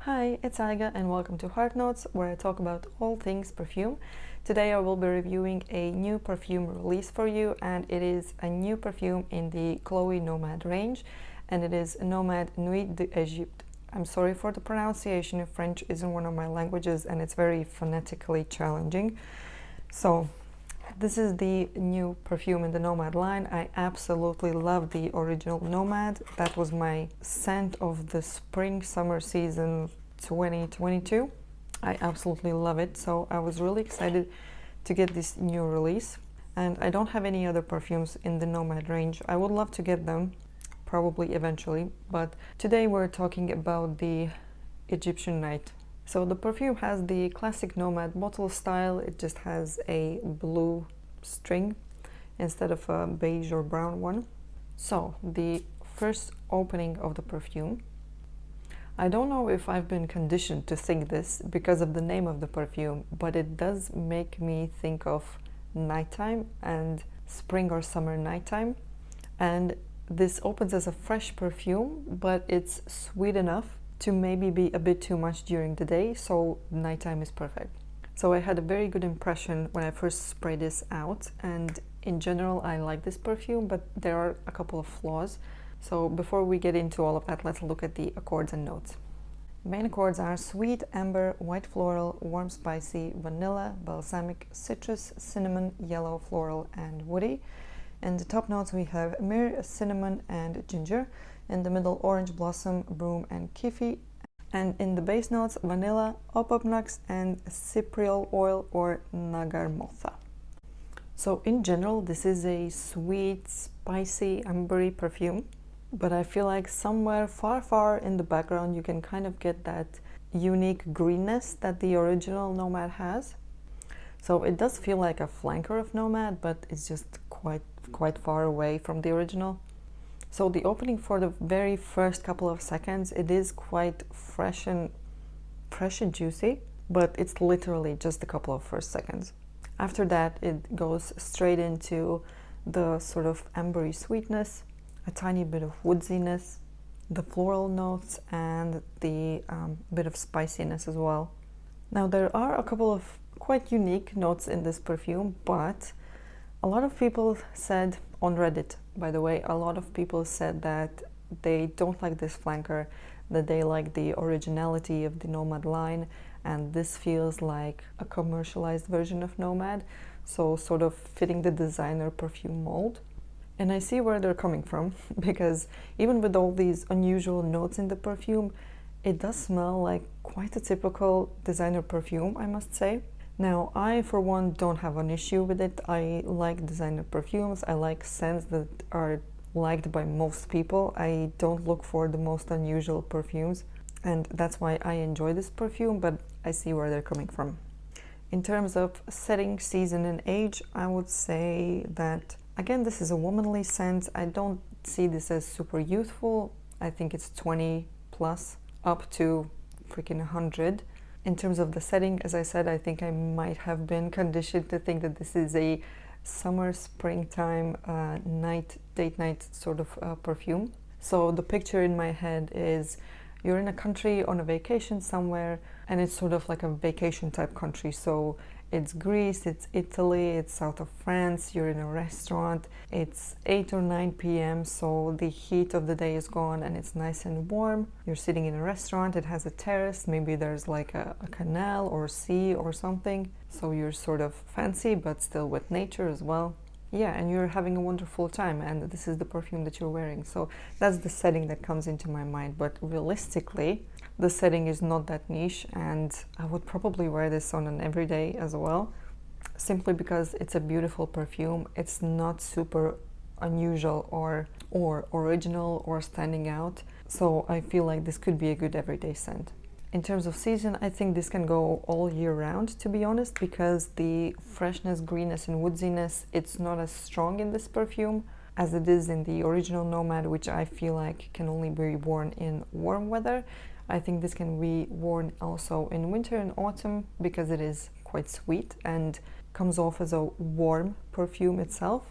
Hi, it's Aiga and welcome to Heart Notes, where I talk about all things perfume. Today I will be reviewing a new perfume release for you, and it is a new perfume in the Chloe Nomade range, and it is Nomade Nuit d'Egypte. I'm sorry for the pronunciation, French isn't one of my languages and it's very phonetically challenging. So this is the new perfume in the Nomade line. I absolutely love the original Nomade. That was my scent of the spring-summer season 2022. I absolutely love it, so I was really excited to get this new release. And I don't have any other perfumes in the Nomade range. I would love to get them, probably eventually, but today we're talking about the Egyptian Night. So the perfume has the classic Nomade bottle style. It just has a blue string instead of a beige or brown one. So the first opening of the perfume, I don't know if I've been conditioned to think this because of the name of the perfume, but it does make me think of nighttime and spring or summer nighttime. And this opens as a fresh perfume, but it's sweet enough to maybe be a bit too much during the day, so nighttime is perfect. So I had a very good impression when I first sprayed this out, and in general I like this perfume, but there are a couple of flaws. So before we get into all of that, let's look at the accords and notes. Main accords are sweet, amber, white floral, warm spicy, vanilla, balsamic, citrus, cinnamon, yellow floral, and woody. In the top notes we have myrrh, cinnamon, and ginger. In the middle, orange blossom, broom, and kifi. And in the base notes, vanilla, opopnax, and cypriol oil or nagarmotha. So in general, this is a sweet, spicy, ambery perfume, but I feel like somewhere far in the background you can kind of get that unique greenness that the original Nomade has. So it does feel like a flanker of Nomade, but it's just quite far away from the original. So the opening for the very first couple of seconds, it is quite fresh and juicy, but it's literally just a couple of first seconds. After that, it goes straight into the sort of ambery sweetness, a tiny bit of woodsiness, the floral notes, and the bit of spiciness as well. Now there are a couple of quite unique notes in this perfume, but a lot of people said on Reddit, by the way, a lot of people said that they don't like this flanker, that they like the originality of the Nomade line, and this feels like a commercialized version of Nomade, so sort of fitting the designer perfume mold. And I see where they're coming from, because even with all these unusual notes in the perfume, it does smell like quite a typical designer perfume, I must say. Now, I, for one, don't have an issue with it. I like designer perfumes. I like scents that are liked by most people. I don't look for the most unusual perfumes, and that's why I enjoy this perfume, but I see where they're coming from. In terms of setting, season, and age, I would say that, again, this is a womanly scent. I don't see this as super youthful. I think it's 20 plus, up to freaking 100. In terms of the setting, as I said, I think I might have been conditioned to think that this is a summer, springtime, date night sort of perfume. So the picture in my head is you're in a country on a vacation somewhere, and it's sort of like a vacation type country. So it's Greece, it's Italy, it's south of France, you're in a restaurant, it's 8 or 9 p.m. so the heat of the day is gone and it's nice and warm. You're sitting in a restaurant, it has a terrace, maybe there's like a canal or sea or something, so you're sort of fancy but still with nature as well. Yeah, and you're having a wonderful time, and this is the perfume that you're wearing. So that's the setting that comes into my mind, but realistically, the setting is not that niche, and I would probably wear this on an everyday as well, simply because it's a beautiful perfume. It's not super unusual or original or standing out, so I feel like this could be a good everyday scent. In terms of season, I think this can go all year round, to be honest, because the freshness, greenness, and woodsiness, it's not as strong in this perfume as it is in the original Nomade, which I feel like can only be worn in warm weather. I think this can be worn also in winter and autumn because it is quite sweet and comes off as a warm perfume itself.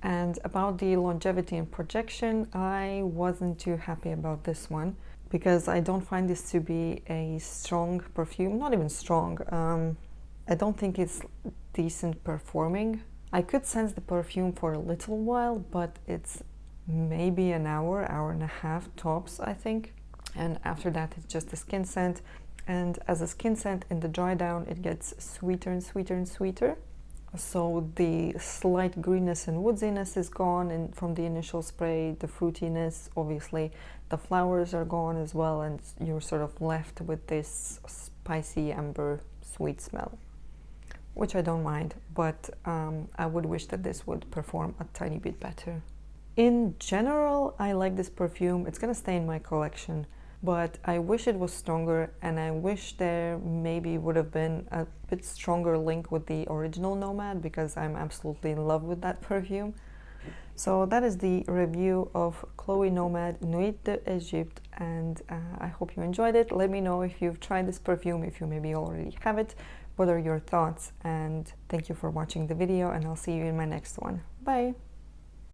And about the longevity and projection, I wasn't too happy about this one because I don't find this to be a strong perfume, not even strong. I don't think it's decent performing. I could sense the perfume for a little while, but it's maybe an hour, hour and a half tops, I think. And after that, it's just a skin scent. And as a skin scent in the dry down, it gets sweeter and sweeter and sweeter. So the slight greenness and woodiness is gone, and from the initial spray, the fruitiness, obviously the flowers are gone as well, and you're sort of left with this spicy amber sweet smell, which I don't mind, but I would wish that this would perform a tiny bit better. In general, I like this perfume. It's gonna stay in my collection, but I wish it was stronger, and I wish there maybe would have been a bit stronger link with the original Nomade, because I'm absolutely in love with that perfume. So that is the review of Chloe Nomade Nuit d'Egypte, and I hope you enjoyed it. Let me know if you've tried this perfume, if you maybe already have it, what are your thoughts, and thank you for watching the video, and I'll see you in my next one. Bye!